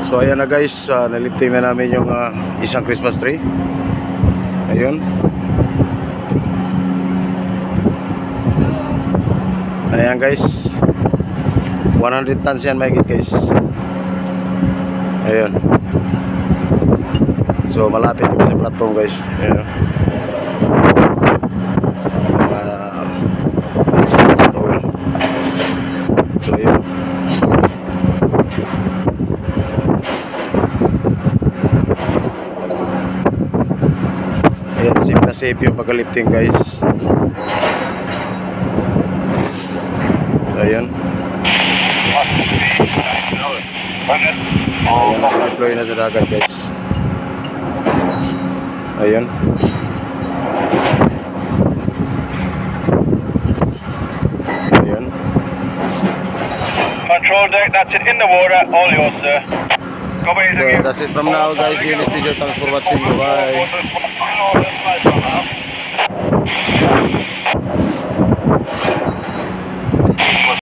So ayan na guys, nalifting na namin yung isang Christmas tree. Ayun. Ayan guys, 100 tons yan mahigit guys. Ayun. So malapit kami sa platform guys. Ayun. So ayun. Ayan, safe na safe yung pagka-lifting guys. Ayan. Ayan, naka-deploy na sa dagat guys. Ayan. Ayan. Control deck, that's it in the water, all yours sir. So that's it from now guys. See you in this video. Thanks for watching. Bye.